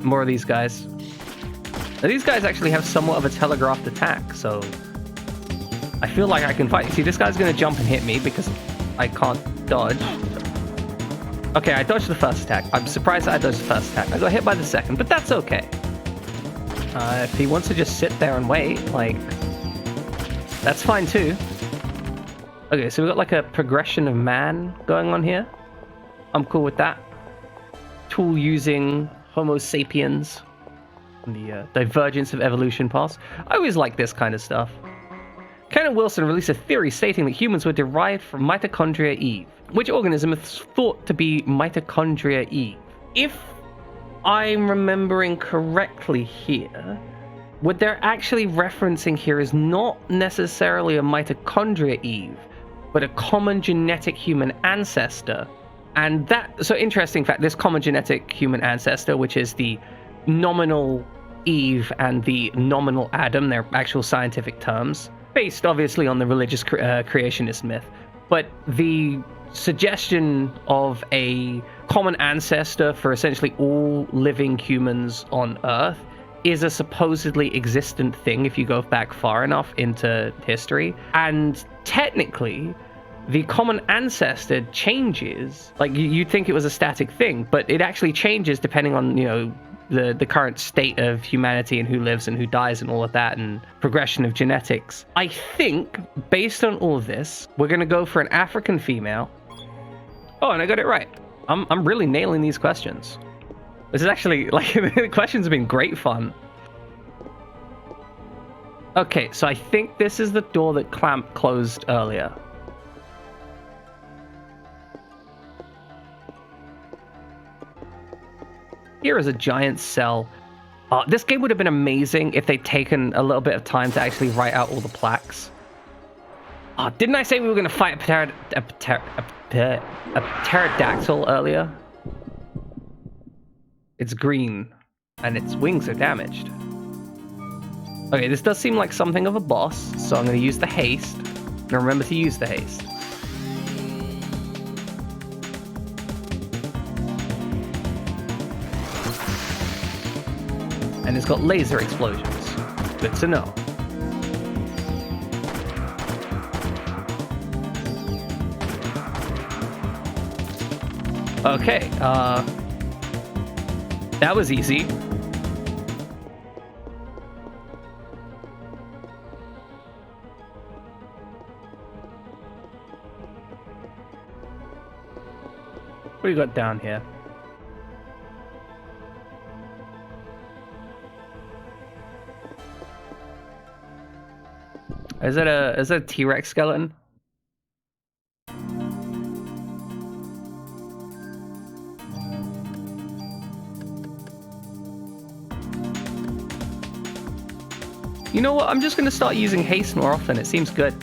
More of these guys. Now, these guys actually have somewhat of a telegraphed attack, so I feel like I can fight. See, this guy's gonna jump and hit me because I can't dodge. Okay, I dodged the first attack. I'm surprised that I dodged the first attack. I got hit by the second, but that's okay. If he wants to just sit there and wait, like, that's fine too. Okay, so we've got like a progression of man going on here. I'm cool with that. Tool using Homo sapiens. The divergence of evolution pass. I always like this kind of stuff. Ken and Wilson released a theory stating that humans were derived from Mitochondria Eve. Which organism is thought to be Mitochondria Eve? If I'm remembering correctly here, what they're actually referencing here is not necessarily a Mitochondria Eve, but a common genetic human ancestor. And that, so interesting fact, this common genetic human ancestor, which is the nominal Eve and the nominal Adam, their actual scientific terms, based obviously on the religious creationist myth, but the suggestion of a common ancestor for essentially all living humans on Earth is a supposedly existent thing if you go back far enough into history. And technically, the common ancestor changes. Like, you'd think it was a static thing, but it actually changes depending on, you know, the current state of humanity and who lives and who dies and all of that and progression of genetics. I think, based on all of this, we're going to go for an African female. Oh, and I got it right. I'm really nailing these questions. This is actually, like, the questions have been great fun. Okay, so I think this is the door that Clamp closed earlier. Here is a giant cell. This game would have been amazing if they'd taken a little bit of time to actually write out all the plaques. Didn't I say we were going to fight a pterodactyl earlier? It's green, and its wings are damaged. Okay, this does seem like something of a boss, so I'm going to use the haste. And remember to use the haste. And it's got laser explosions. Good to know. Okay, that was easy. What do you got down here? Is that a T-Rex skeleton? You know what? I'm just going to start using haste more often. It seems good.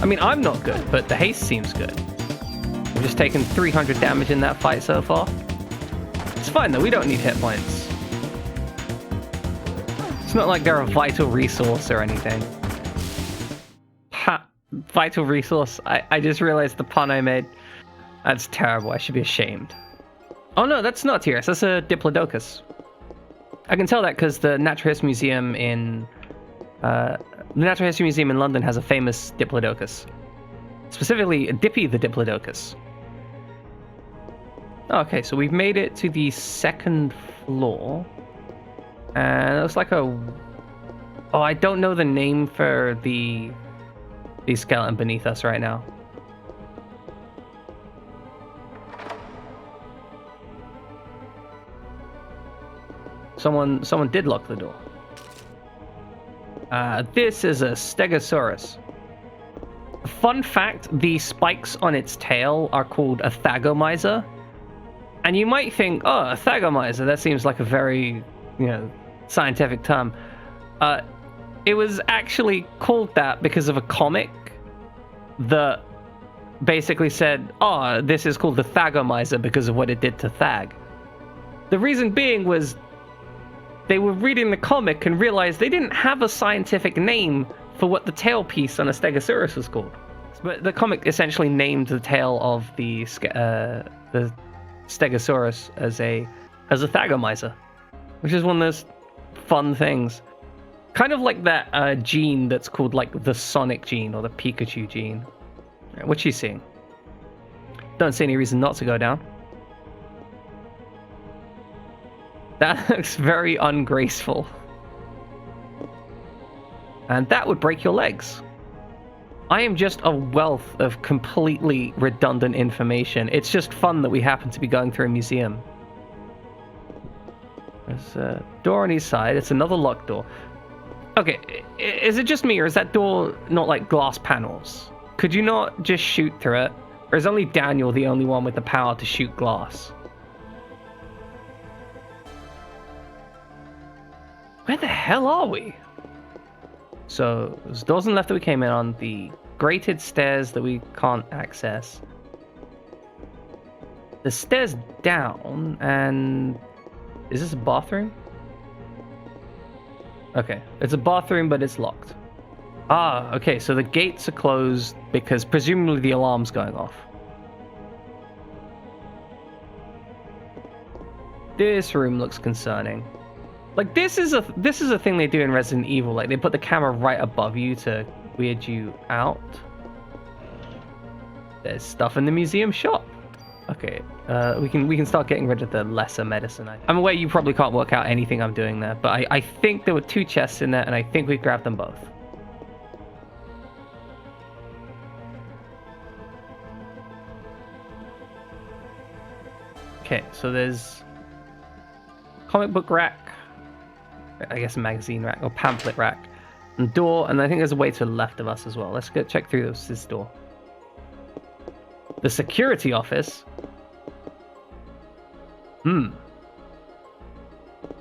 I mean, I'm not good, but the haste seems good. We've just taken 300 damage in that fight so far. It's fine, though. We don't need hit points. It's not like they're a vital resource or anything. Ha! Vital resource. I just realized the pun I made. That's terrible. I should be ashamed. Oh, no, that's not T-Rex. That's a Diplodocus. I can tell that because the Natural History Museum in London has a famous Diplodocus. Specifically, Dippy the Diplodocus. Okay, so we've made it to the second floor. And it looks like a... Oh, I don't know the name for the skeleton beneath us right now. Someone did lock the door. This is a Stegosaurus. Fun fact, the spikes on its tail are called a thagomizer. And you might think, oh, a thagomizer, that seems like a very, scientific term. It was actually called that because of a comic that basically said, oh, this is called the thagomizer because of what it did to Thag. The reason being was they were reading the comic and realized they didn't have a scientific name for what the tailpiece on a Stegosaurus was called. But the comic essentially named the tail of the Stegosaurus as a as a Thagomizer, which is one of those fun things. Kind of like that gene that's called like the Sonic gene or the Pikachu gene. What's she seeing? Don't see any reason not to go down. That looks very ungraceful. And that would break your legs. I am just a wealth of completely redundant information. It's just fun that we happen to be going through a museum. There's a door on each side. It's another locked door. Okay, is it just me, or is that door not like glass panels? Could you not just shoot through it? Or is only Daniel the only one with the power to shoot glass? Where the hell are we? So, there's doors on the left that we came in on, the grated stairs that we can't access. The stairs down, and... Is this a bathroom? Okay, it's a bathroom, but it's locked. Ah, okay, so the gates are closed because presumably the alarm's going off. This room looks concerning. Like, this is a thing they do in Resident Evil. Like, they put the camera right above you to weird you out. There's stuff in the museum shop. Okay, we can start getting rid of the lesser medicine. I'm aware you probably can't work out anything I'm doing there, but I think there were 2 chests in there, and I think we grabbed them both. Okay, so there's comic book rack, I guess a magazine rack or pamphlet rack, and door, and I think there's a way to the left of us as well. Let's go check through this door. The security office.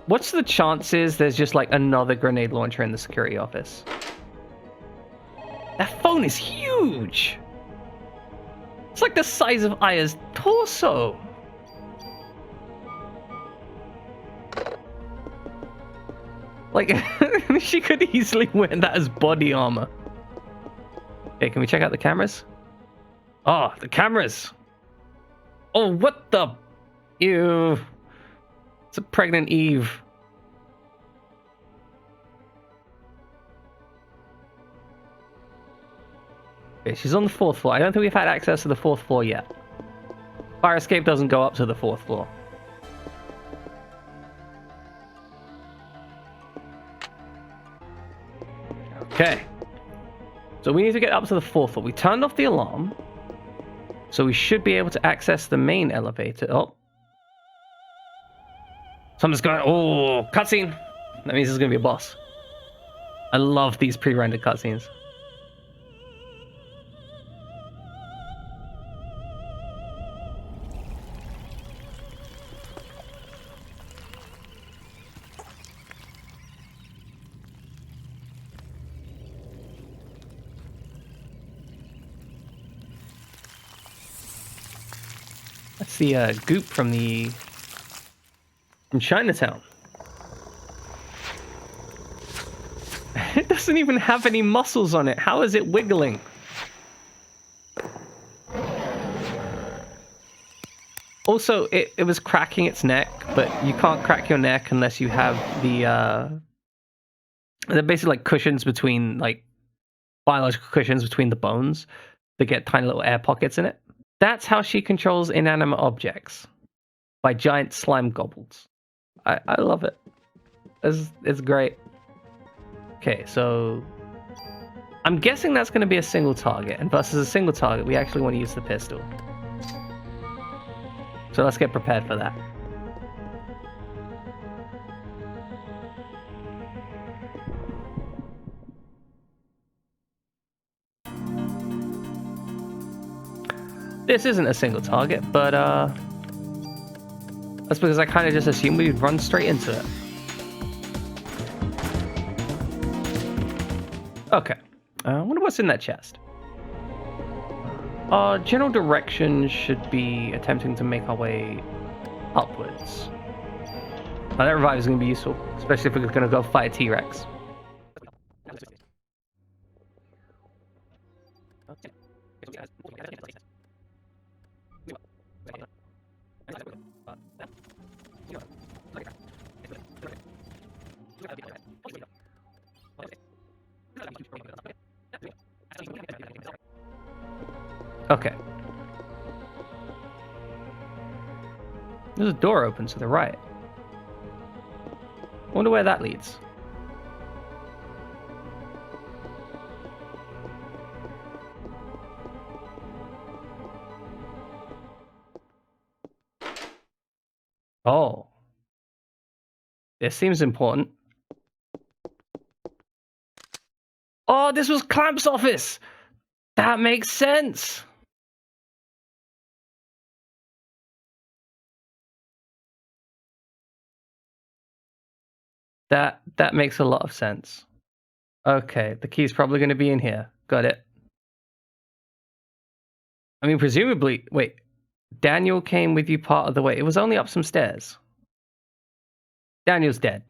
What's the chances there's just like another grenade launcher in the security office? That phone is huge. It's like the size of Aya's torso. Like, she could easily wear that as body armor. Okay, can we check out the cameras? Oh, the cameras. Oh, what the... Ew. It's a pregnant Eve. Okay, she's on the 4th floor. I don't think we've had access to the 4th floor yet. Fire escape doesn't go up to the 4th floor. Okay. So we need to get up to the 4th floor. We turned off the alarm. So we should be able to access the main elevator. Oh. Something's going... Oh, cutscene. That means there's going to be a boss. I love these pre-rendered cutscenes. That's the goop from Chinatown. It doesn't even have any muscles on it. How is it wiggling? Also, it was cracking its neck, but you can't crack your neck unless you have they're basically like cushions between, like, biological cushions between the bones that get tiny little air pockets in it. That's how she controls inanimate objects. By giant slime gobbles. I love it. It's great. Okay, so I'm guessing that's going to be a single target, and versus a single target, we actually want to use the pistol. So let's get prepared for that. This isn't a single target, but that's because I kind of just assumed we'd run straight into it. Okay. I wonder what's in that chest. Our general direction should be attempting to make our way upwards. Now, that revive is going to be useful, especially if we're going to go fight a T-Rex. Okay. There's a door open to the right. Wonder where that leads. Oh. This seems important. Oh, this was Clamp's office! That makes sense! That makes a lot of sense. Okay, the key's probably going to be in here. Got it. I mean, presumably... Wait. Daniel came with you part of the way. It was only up some stairs. Daniel's dead.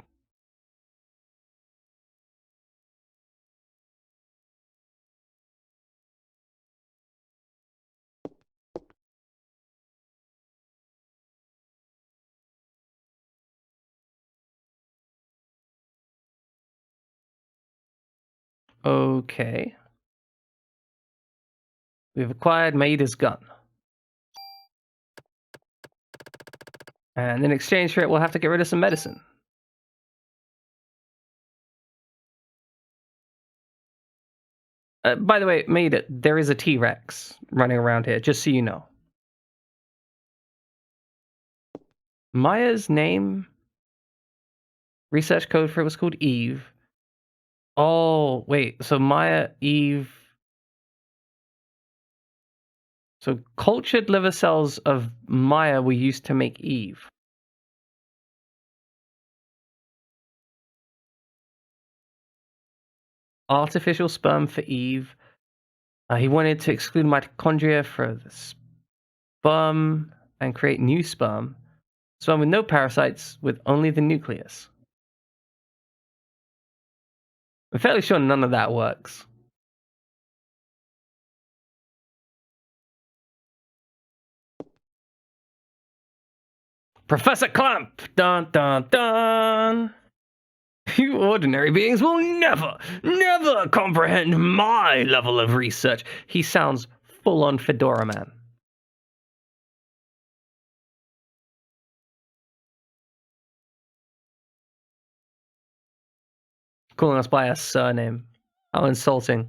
Okay. We've acquired Maida's gun. And in exchange for it, we'll have to get rid of some medicine. By the way, Maida, there is a T-Rex running around here, just so you know. Maya's name, research code for it was called Eve. Oh, wait, so Maya, Eve... So cultured liver cells of Maya were used to make Eve. Artificial sperm for Eve. He wanted to exclude mitochondria for the sperm and create new sperm. Sperm with no parasites, with only the nucleus. I'm fairly sure none of that works. Professor Clamp! Dun dun dun! You ordinary beings will never, never comprehend my level of research. He sounds full-on Fedora Man. Calling us by our surname. How insulting.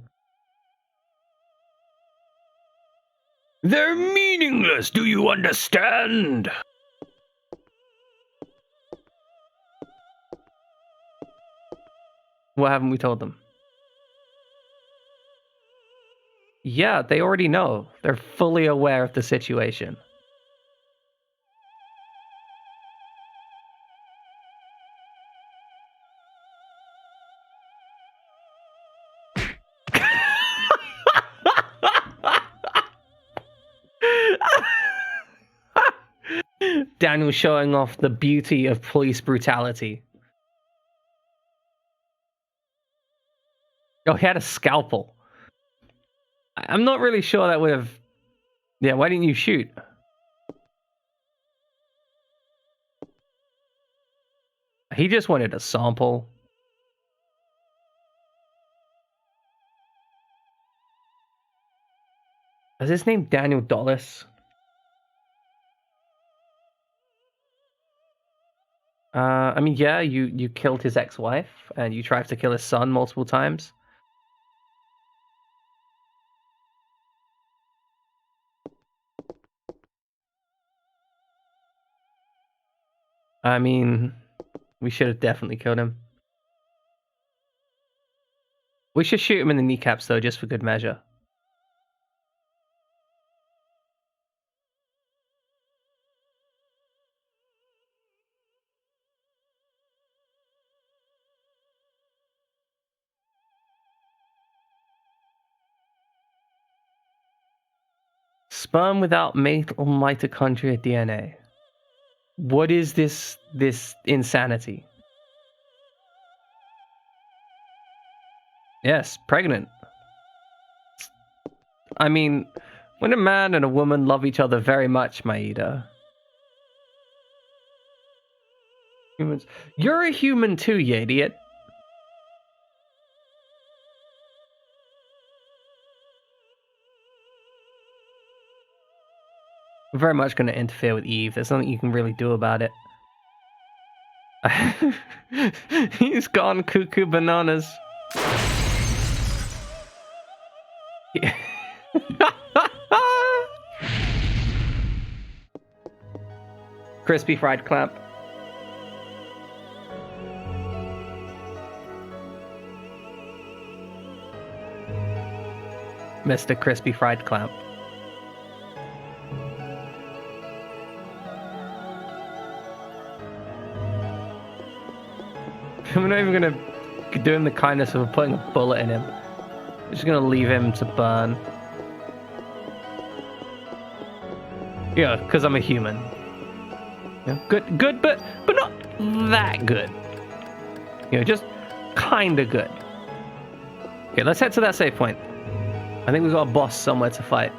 They're meaningless, do you understand? What haven't we told them? Yeah, they already know. They're fully aware of the situation. Daniel showing off the beauty of police brutality. Oh, he had a scalpel. I'm not really sure that would have... Yeah, why didn't you shoot? He just wanted a sample. Is his name Daniel Dollis? I mean, yeah, you killed his ex-wife, and you tried to kill his son multiple times. I mean, we should have definitely killed him. We should shoot him in the kneecaps, though, just for good measure. Sperm without male mitochondria DNA. What is this insanity? Yes, pregnant. I mean, when a man and a woman love each other very much, Maeda. Humans. You're a human too, you idiot. We're very much going to interfere with Eve. There's nothing you can really do about it. He's gone cuckoo bananas. Yeah. Crispy fried clamp. Mr. Crispy fried clamp. I'm not even gonna do him the kindness of putting a bullet in him. I'm just gonna leave him to burn. Yeah, because I'm a human. Yeah, good, but not that good. You know, just kinda good. Okay, let's head to that save point. I think we've got a boss somewhere to fight.